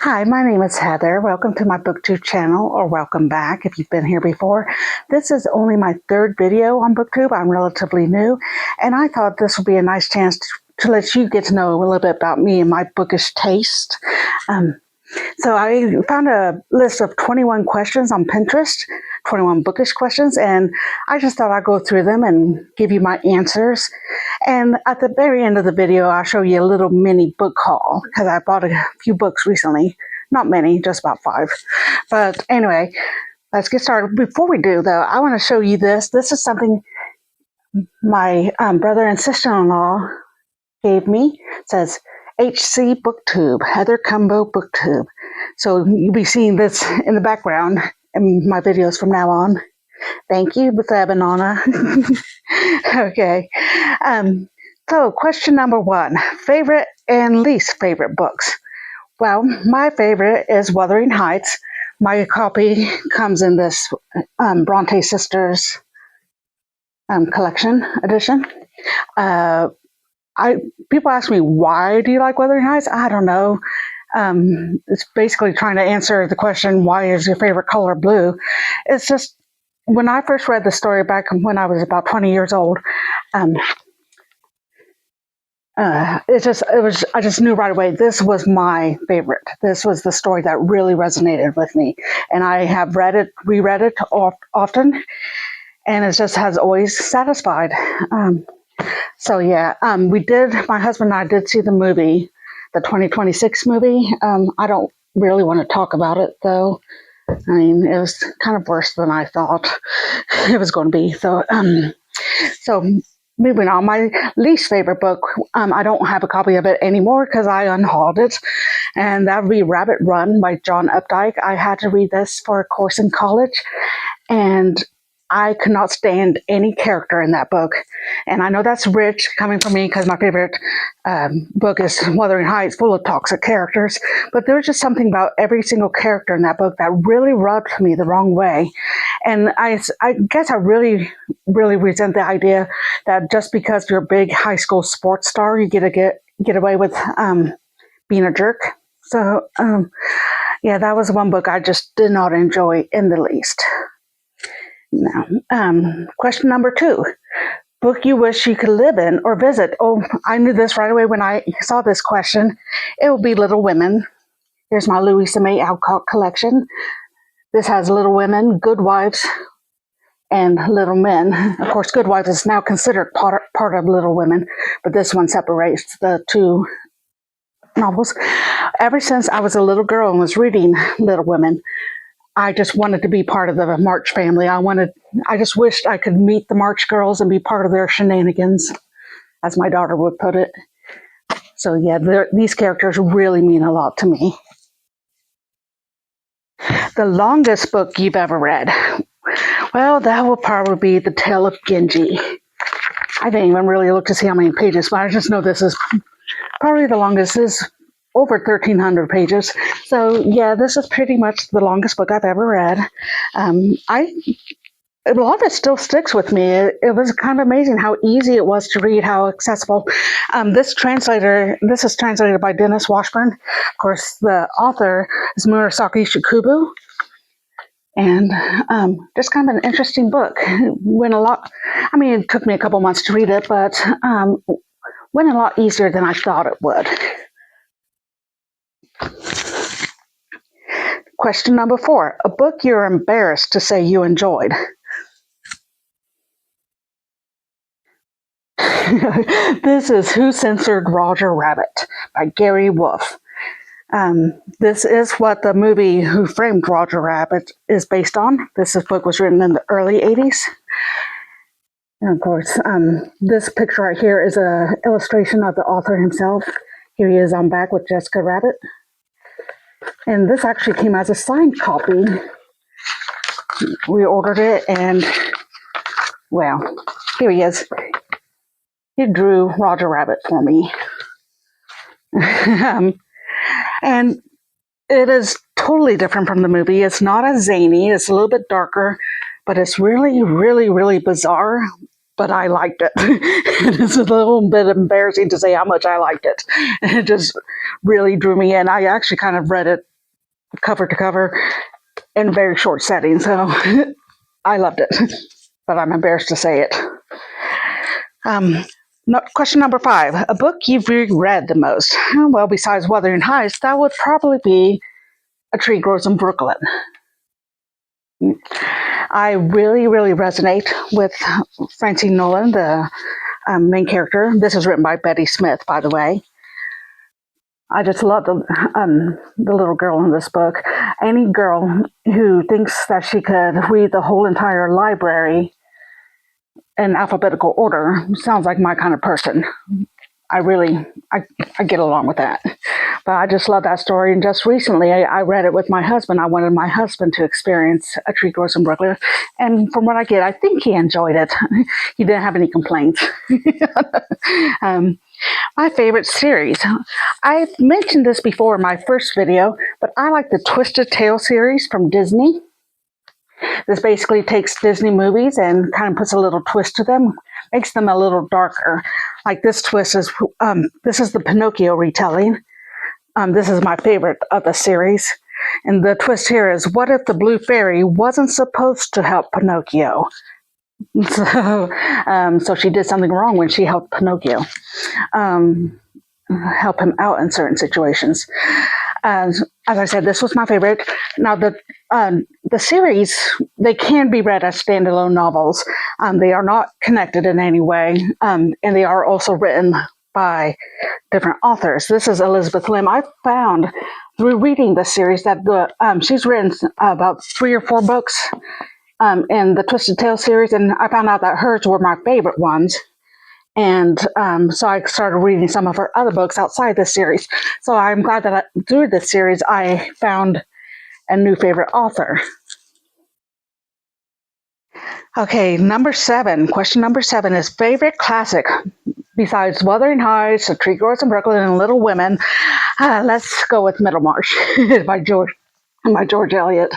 Hi, my name is Heather. Welcome to my BookTube channel, or welcome back if you've been here before. This is only my third video on BookTube. I'm relatively new, and I thought this would be a nice chance to let you get to know a little bit about me and my bookish taste. So I found a list of 21 questions on Pinterest, 21 bookish questions, and I just thought I'd go through them and give you my answers. And at the very end of the video, I'll show you a little mini book haul because I bought a few books recently. Not many, just about 5. But anyway, let's get started. Before we do, though, I want to show you this. This is something my brother and sister-in-law gave me. It says, HC BookTube, Heather Cumbo BookTube. So you'll be seeing this in the background in my videos from now on. Thank you, Buffet Banana. Okay. So question number 1, favorite and least favorite books. Well, my favorite is Wuthering Heights. My copy comes in this Bronte Sisters collection edition. People ask me, why do you like Wuthering Heights? I don't know. It's basically trying to answer the question, why is your favorite color blue? It's just, when I first read the story back when I was about 20 years old, I just knew right away this was my favorite. This was the story that really resonated with me. And I have reread it often, and it just has always satisfied. So yeah, my husband and I did see the movie, the 2026 movie. I don't really want to talk about it though. I mean, it was kind of worse than I thought it was going to be. So moving on, my least favorite book, I don't have a copy of it anymore because I unhauled it, and that would be Rabbit Run by John Updike. I had to read this for a course in college, and I could not stand any character in that book. And I know that's rich coming from me because my favorite book is Wuthering Heights, full of toxic characters. But there was just something about every single character in that book that really rubbed me the wrong way. And I guess I really, really resent the idea that just because you're a big high school sports star, you get away with being a jerk. So, yeah, that was one book I just did not enjoy in the least. Now, question number 2, book you wish you could live in or visit. Oh, I knew this right away when I saw this question. It will be Little Women. Here's my Louisa May Alcott collection. This has Little Women, Good Wives, and Little Men. Of course, Good Wives is now considered part of Little Women, but this one separates the two novels. Ever since I was a little girl and was reading Little Women, I just wanted to be part of the March family. I just wished I could meet the March girls and be part of their shenanigans, as my daughter would put it. So yeah, these characters really mean a lot to me. The longest book you've ever read. Well, that will probably be The Tale of Genji. I didn't even really look to see how many pages, but I just know this is probably the longest. Is over 1,300 pages. So yeah, this is pretty much the longest book I've ever read. A lot of it still sticks with me. It was kind of amazing how easy it was to read, how accessible. This is translated by Dennis Washburn. Of course, the author is Murasaki Shikubu. And just kind of an interesting book. It took me a couple months to read it, but went a lot easier than I thought it would. Question number 4, a book you're embarrassed to say you enjoyed. This is Who Censored Roger Rabbit by Gary Wolfe. This is what the movie Who Framed Roger Rabbit is based on. This book was written in the early 80s. And of course, this picture right here is an illustration of the author himself. Here he is on back with Jessica Rabbit. And this actually came as a signed copy. We ordered it, and, well, here he is. He drew Roger Rabbit for me. And it is totally different from the movie. It's not as zany. It's a little bit darker, but it's really, really, really bizarre. But I liked it. It's a little bit embarrassing to say how much I liked it. It just really drew me in. I actually kind of read it cover to cover in a very short setting. So I loved it, but I'm embarrassed to say it. Question number 5. A book you've reread the most? Well, besides Wuthering Heights, that would probably be A Tree Grows in Brooklyn. I really, really resonate with Francine Nolan, the main character. This is written by Betty Smith, by the way. I just love the little girl in this book. Any girl who thinks that she could read the whole entire library in alphabetical order sounds like my kind of person. I get along with that. But I just love that story. And just recently, I read it with my husband. I wanted my husband to experience A Tree Grows in Brooklyn. And from what I get, I think he enjoyed it. He didn't have any complaints. My favorite series. I've mentioned this before in my first video, but I like the Twisted Tale series from Disney. This basically takes Disney movies and kind of puts a little twist to them, makes them a little darker. Like this twist is, this is the Pinocchio retelling. This is my favorite of the series. And the twist here is, what if the Blue Fairy wasn't supposed to help Pinocchio? So she did something wrong when she helped Pinocchio, help him out in certain situations. As I said, this was my favorite. Now, the series, they can be read as standalone novels. They are not connected in any way, and they are also written by different authors. This is Elizabeth Lim. I found through reading the series that she's written about 3 or 4 books in the Twisted Tale series, and I found out that hers were my favorite ones. And so I started reading some of her other books outside this series. So I'm glad that through this series, I found a new favorite author. Okay, number 7. Question number 7 is favorite classic. Besides Wuthering Heights, A Tree Grows in Brooklyn, and Little Women, let's go with Middlemarch by George Eliot.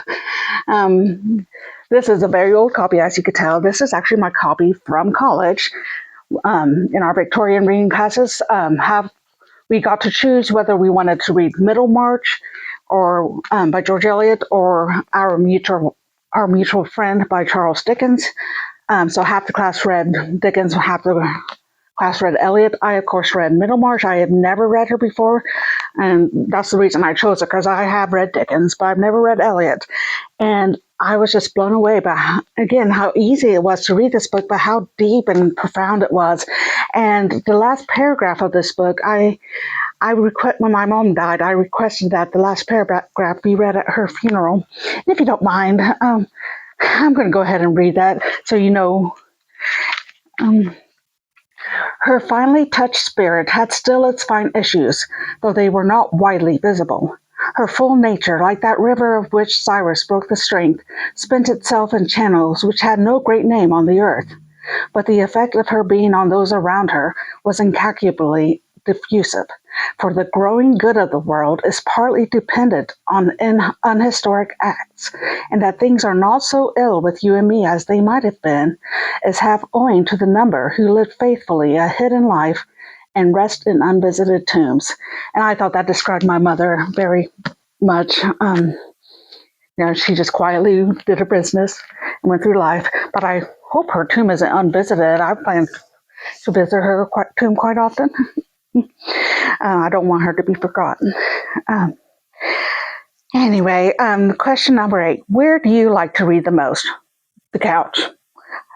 This is a very old copy, as you could tell. This is actually my copy from college. In our Victorian reading classes, we got to choose whether we wanted to read Middlemarch or by George Eliot, or Our Mutual Friend by Charles Dickens. So half the class read Dickens, half the class read Eliot. I, of course, read Middlemarch. I had never read her before, and that's the reason I chose it, because I have read Dickens, but I've never read Eliot. And I was just blown away by, again, how easy it was to read this book, but how deep and profound it was. And the last paragraph of this book, when my mom died, I requested that the last paragraph be read at her funeral. And if you don't mind, I'm going to go ahead and read that so you know. Her finely touched spirit had still its fine issues, though they were not widely visible. Her full nature, like that river of which Cyrus broke the strength, spent itself in channels which had no great name on the earth. But the effect of her being on those around her was incalculably diffusive, for the growing good of the world is partly dependent on unhistoric acts, and that things are not so ill with you and me as they might have been, is half owing to the number who lived faithfully a hidden life and rest in unvisited tombs. And I thought that described my mother very much. She just quietly did her business and went through life. But I hope her tomb isn't unvisited. I plan to visit her tomb quite often. I don't want her to be forgotten. Anyway, question number 8. Where do you like to read the most? The couch.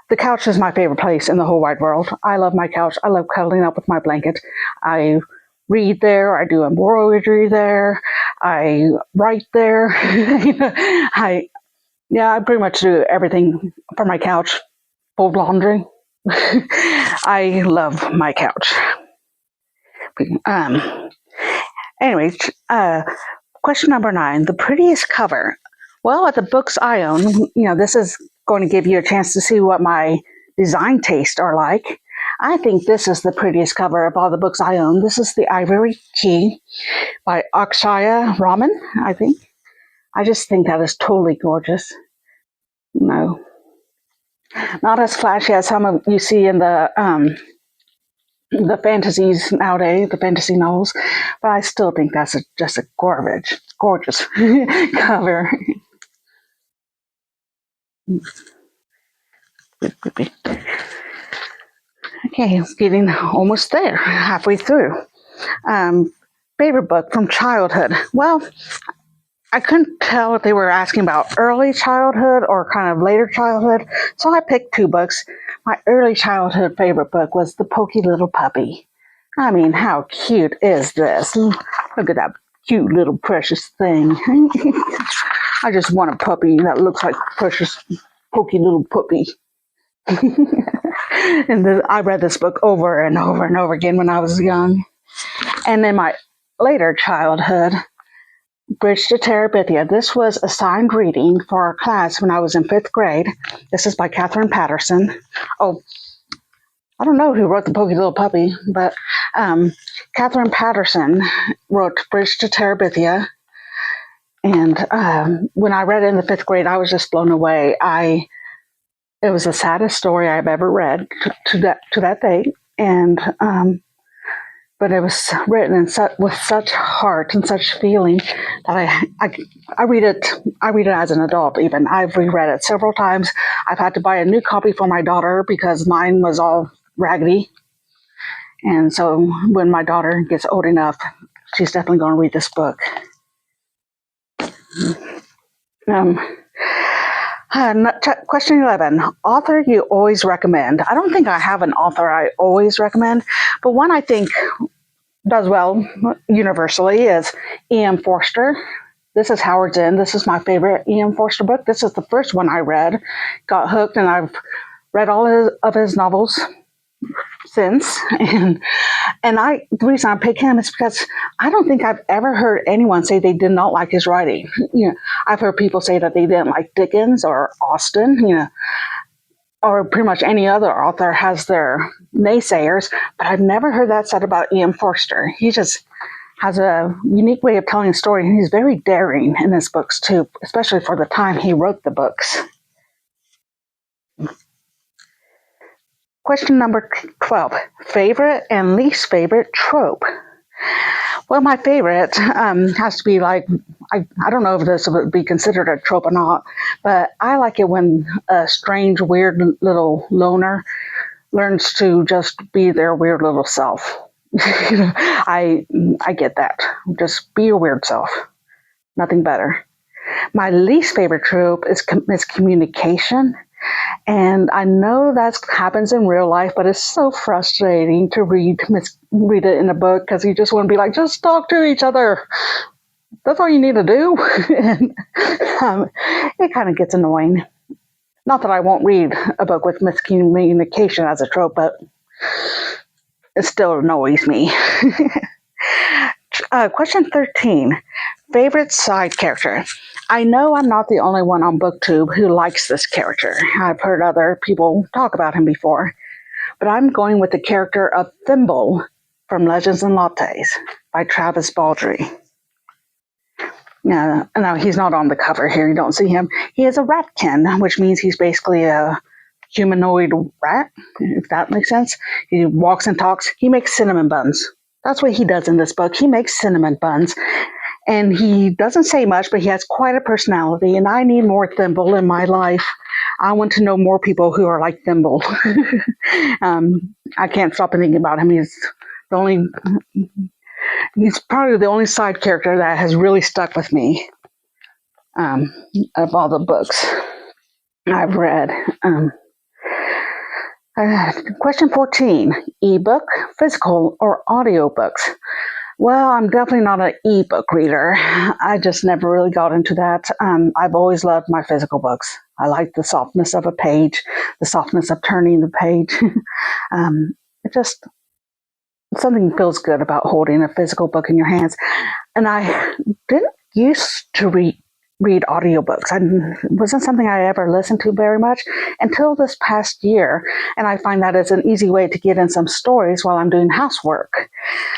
The couch is my favorite place in the whole wide world. I love my couch. I love cuddling up with my blanket. I read there. I do embroidery there. I write there. I pretty much do everything for my couch. Fold laundry. I love my couch. Anyways, question number 9. The prettiest cover. Well, at the books I own, this is going to give you a chance to see what my design tastes are like. I think this is the prettiest cover of all the books I own. This is The Ivory Key by Akshaya Raman, I think. I just think that is totally gorgeous. No. Not as flashy as some of you see in the the fantasies nowadays, the fantasy novels, but I still think that's just a gorgeous cover. Okay, it's getting almost there, halfway through. Um, Favorite book from childhood. Well, I couldn't tell if they were asking about early childhood or kind of later childhood, so I picked two books. My early childhood favorite book was The Pokey Little Puppy. I mean, how cute is this? Look at that cute little precious thing. I just want a puppy that looks like precious pokey little puppy. I read this book over and over and over again when I was young. And in my later childhood, Bridge to Terabithia. This was assigned reading for our class when I was in fifth grade. This is by Catherine Patterson. Oh, I don't know who wrote The Pokey Little Puppy, but Catherine Patterson wrote Bridge to Terabithia. And when I read it in the fifth grade, I was just blown away. It was the saddest story I've ever read to that date, and but it was written with such heart and such feeling that I read it. I read it as an adult. Even I've reread it several times. I've had to buy a new copy for my daughter because mine was all raggedy. And so when my daughter gets old enough, she's definitely going to read this book. Question 11. Author you always recommend. I don't think I have an author I always recommend, but one I think does well universally is E.M. Forster. This is Howard's End. This is my favorite E.M. Forster book. This is the first one I read. Got hooked, and I've read all of his novels since. And the reason I pick him is because I don't think I've ever heard anyone say they did not like his writing. I've heard people say that they didn't like Dickens or Austen, or pretty much any other author has their naysayers, but I've never heard that said about E.M. Forster. He just has a unique way of telling a story, and he's very daring in his books too, especially for the time he wrote the books. Question number 12. Favorite and least favorite trope? Well, my favorite has to be like, I don't know if this would be considered a trope or not, but I like it when a strange, weird little loner learns to just be their weird little self. I get that. Just be your weird self. Nothing better. My least favorite trope is miscommunication. And I know that happens in real life, but it's so frustrating to read it in a book because you just want to be like, just talk to each other. That's all you need to do. And, it kind of gets annoying. Not that I won't read a book with miscommunication as a trope, but it still annoys me. Question 13. Favorite side character? I know I'm not the only one on BookTube who likes this character. I've heard other people talk about him before. But I'm going with the character of Thimble from Legends and Lattes by Travis Baldree. Now, he's not on the cover here. You don't see him. He is a ratkin, which means he's basically a humanoid rat, if that makes sense. He walks and talks. He makes cinnamon buns. That's what he does in this book. He makes cinnamon buns. And he doesn't say much, but he has quite a personality. And I need more Thimble in my life. I want to know more people who are like Thimble. I can't stop thinking about him. He's probably the only side character that has really stuck with me of all the books I've read. Question 14. Ebook, physical, or audiobooks? Well, I'm definitely not an ebook reader. I just never really got into that. I've always loved my physical books. I like the softness of a page, the softness of turning the page. It just, something feels good about holding a physical book in your hands. And I didn't used to read audiobooks. It wasn't something I ever listened to very much until this past year. And I find that it's an easy way to get in some stories while I'm doing housework.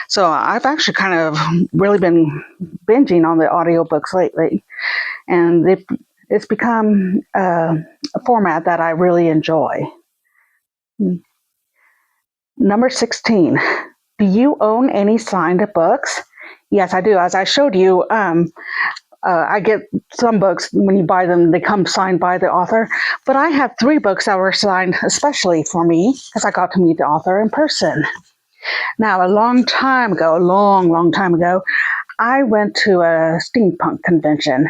So I've actually kind of really been binging on the audiobooks lately. And it's become a format that I really enjoy. Number 16. Do you own any signed books? Yes, I do. As I showed you, I get some books when you buy them, they come signed by the author. But I have 3 books that were signed especially for me because I got to meet the author in person. Now, a long time ago, long time ago, I went to a steampunk convention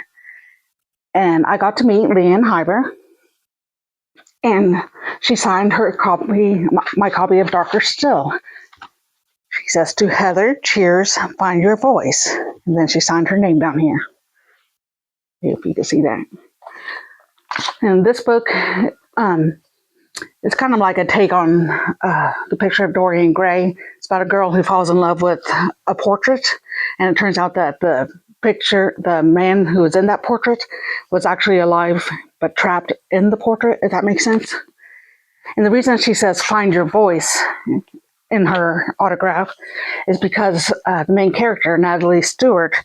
and I got to meet Leanne Hyber. And she signed her copy, my copy of Darker Still. She says, "To Heather, cheers, find your voice." And then she signed her name down here, if you can see that. And this book is kind of like a take on the picture of Dorian Gray. It's about a girl who falls in love with a portrait. And it turns out that the man who was in that portrait was actually alive but trapped in the portrait, if that makes sense. And the reason she says find your voice in her autograph is because the main character, Natalie Stewart,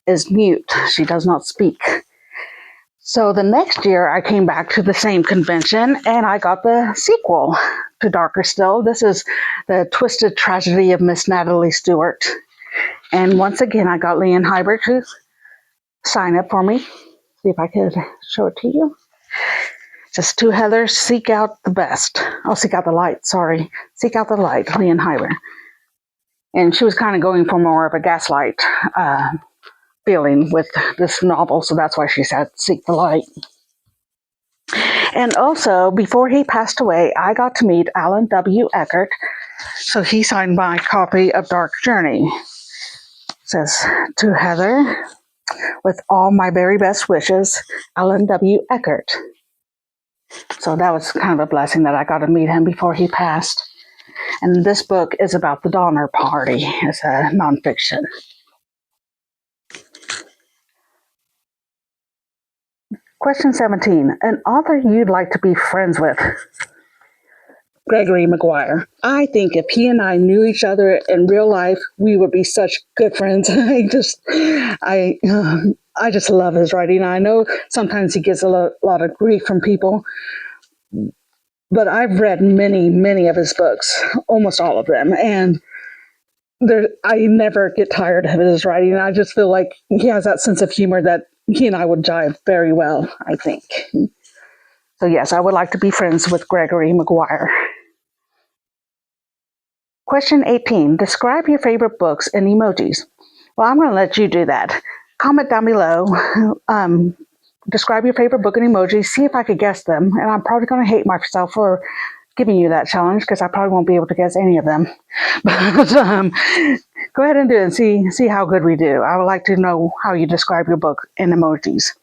is mute. She does not speak. So the next year I came back to the same convention and I got the sequel to Darker Still. This is The Twisted Tragedy of Miss Natalie Stewart. And once again, I got Leanne Hyber to sign up for me. See if I could show it to you. Just "To Heather, seek out the best." Oh, seek out the light, sorry. Seek out the light, Leanne Hyber. And she was kind of going for more of a gaslight feeling with this novel, so that's why she said seek the light. And also, before he passed away, I got to meet Alan W. Eckert, so he signed my copy of Dark Journey. It says, "To Heather, with all my very best wishes, Alan W. Eckert." So that was kind of a blessing that I got to meet him before he passed. And this book is about the Donner Party. It's a nonfiction. Question 17. An author you'd like to be friends with? Gregory Maguire. I think if he and I knew each other in real life, we would be such good friends. I just love his writing. I know sometimes he gets a lot of grief from people, but I've read many of his books, almost all of them, and I never get tired of his writing. I just feel like he has that sense of humor that he and I would jive very well, I think. So yes, I would like to be friends with Gregory Maguire. Question 18. Describe your favorite books in emojis. Well, I'm going to let you do that. Comment down below. Describe your favorite book in emojis. See if I could guess them. And I'm probably going to hate myself for giving you that challenge because I probably won't be able to guess any of them. But go ahead and do it and see how good we do. I would like to know how you describe your book in emojis.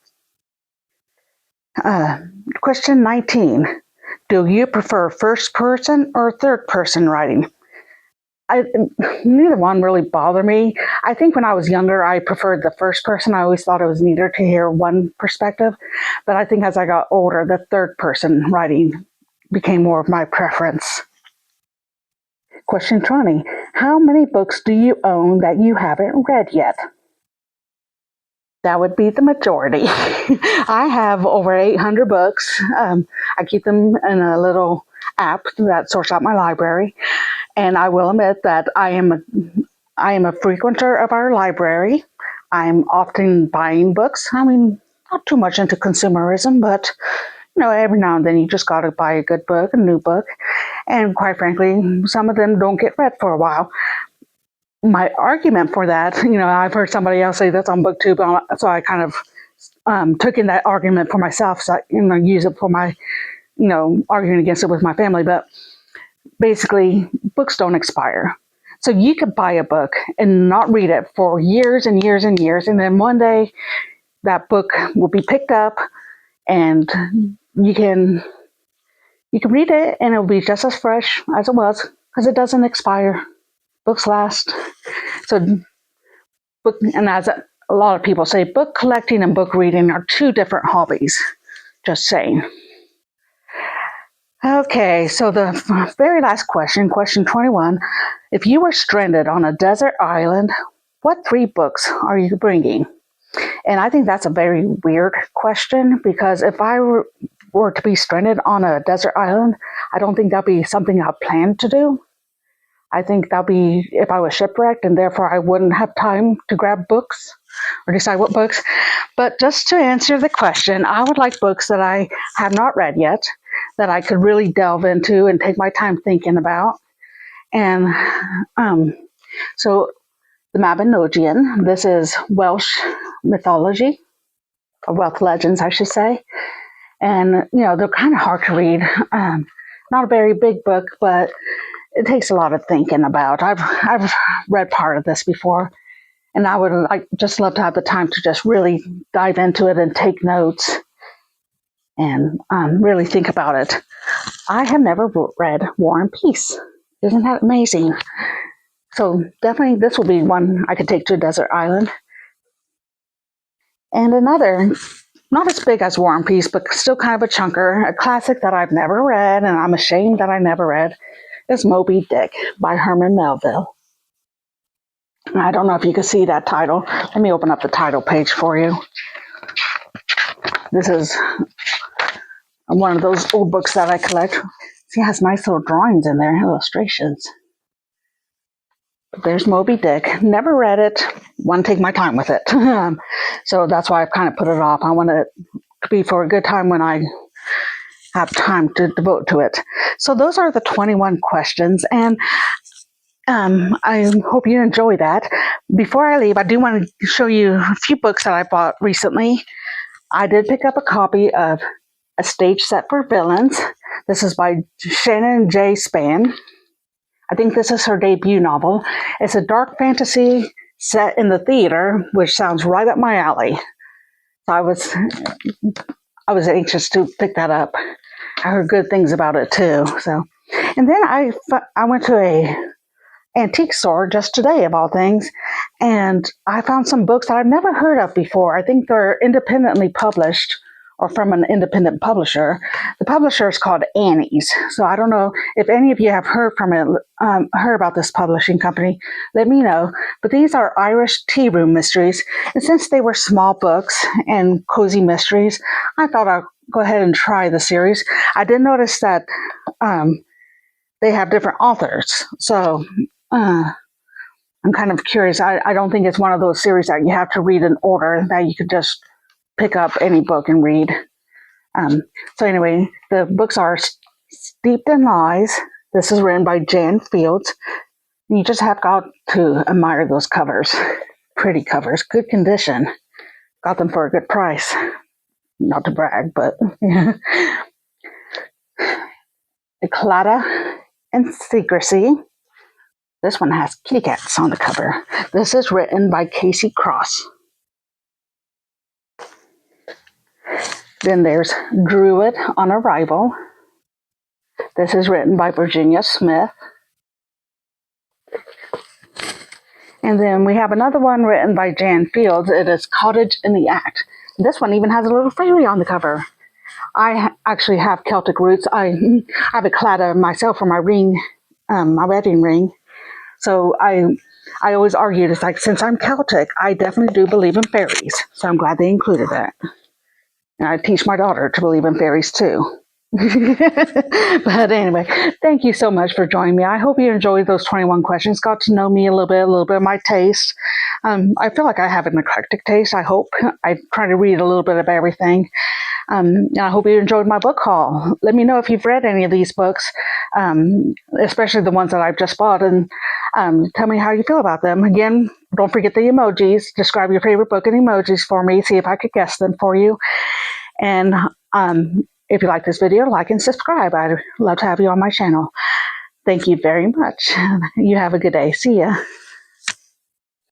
Question 19. Do you prefer first person or third person writing? Neither one really bothered me. I think when I was younger, I preferred the first person. I always thought it was neater to hear one perspective. But I think as I got older, the third person writing became more of my preference. Question 20. How many books do you own that you haven't read yet? That would be the majority. I have over 800 books. I keep them in a little app that sorts out my library. And I will admit that I am a frequenter of our library. I'm often buying books. I mean, not too much into consumerism, but every now and then you just got to buy a good book, a new book. And quite frankly, some of them don't get read for a while. My argument for that, I've heard somebody else say that's on BookTube, so I kind of took in that argument for myself, so I use it for my, arguing against it with my family. But basically, books don't expire. So you could buy a book and not read it for years and years and years, and then one day that book will be picked up and you can read it and it'll be just as fresh as it was because it doesn't expire. Books last. So and as a lot of people say, book collecting and book reading are two different hobbies. Just saying. Okay, so the very last question, question 21. If you were stranded on a desert island, what 3 books are you bringing? And I think that's a very weird question because if I were to be stranded on a desert island, I don't think that'd be something I planned to do. I think that'll be if I was shipwrecked, and therefore I wouldn't have time to grab books or decide what books. But just to answer the question, I would like books that I have not read yet, that I could really delve into and take my time thinking about. And so the Mabinogion, this is Welsh mythology, or Welsh legends, I should say. And, they're kind of hard to read. Not a very big book, but it takes a lot of thinking about. I've read part of this before, and I would just love to have the time to just really dive into it and take notes and really think about it. I have never read War and Peace. Isn't that amazing? So definitely this will be one I could take to a desert island. And another, not as big as War and Peace, but still kind of a chunker, a classic that I've never read, and I'm ashamed that I never read, is Moby Dick by Herman Melville. I don't know if you can see that title. Let me open up the title page for you. This is one of those old books that I collect. See, it has nice little drawings in there, illustrations. But there's Moby Dick. Never read it. Want to take my time with it. So that's why I've kind of put it off. I want it to be for a good time when I have time to devote to it. So those are the 21 questions, and I hope you enjoy that. Before I leave, I do want to show you a few books that I bought recently. I did pick up a copy of A Stage Set for Villains. This is by Shannon J. Spann. I think this is her debut novel. It's a dark fantasy set in the theater, which sounds right up my alley. So I was anxious to pick that up. I heard good things about it too. So, and then I went to a antique store just today, of all things, and I found some books that I've never heard of before. I think they're independently published or from an independent publisher. The publisher is called Annie's. So I don't know if any of you have heard about this publishing company. Let me know. But these are Irish tea room mysteries, and since they were small books and cozy mysteries, I thought I'd go ahead and try the series. I did notice that they have different authors, so I'm kind of curious. I don't think it's one of those series that you have to read in order, that you could just pick up any book and read. So anyway, the books are Steeped in Lies. This is written by Jan Fields. You just have got to admire those covers. Pretty covers, good condition. Got them for a good price. Not to brag, but Eclata and Secrecy. This one has kitty cats on the cover. This is written by Casey Cross. Then there's Druid on Arrival. This is written by Virginia Smith. And then we have another one written by Jan Fields. It is Cottage in the Act. This one even has a little fairy on the cover. I actually have Celtic roots. I have a Eclata myself for my ring, my wedding ring. So I always argued, it's like, since I'm Celtic, I definitely do believe in fairies. So I'm glad they included that. And I teach my daughter to believe in fairies too. But anyway, thank you so much for joining me. I hope you enjoyed those 21 questions, got to know me a little bit of my taste. I feel like I have an eclectic taste, I hope. I try to read a little bit of everything. And I hope you enjoyed my book haul. Let me know if you've read any of these books, especially the ones that I've just bought, and tell me how you feel about them. Again, don't forget the emojis. Describe your favorite book in emojis for me, see if I could guess them for you. And if you like this video, like and subscribe. I'd love to have you on my channel. Thank you very much. You have a good day. See ya.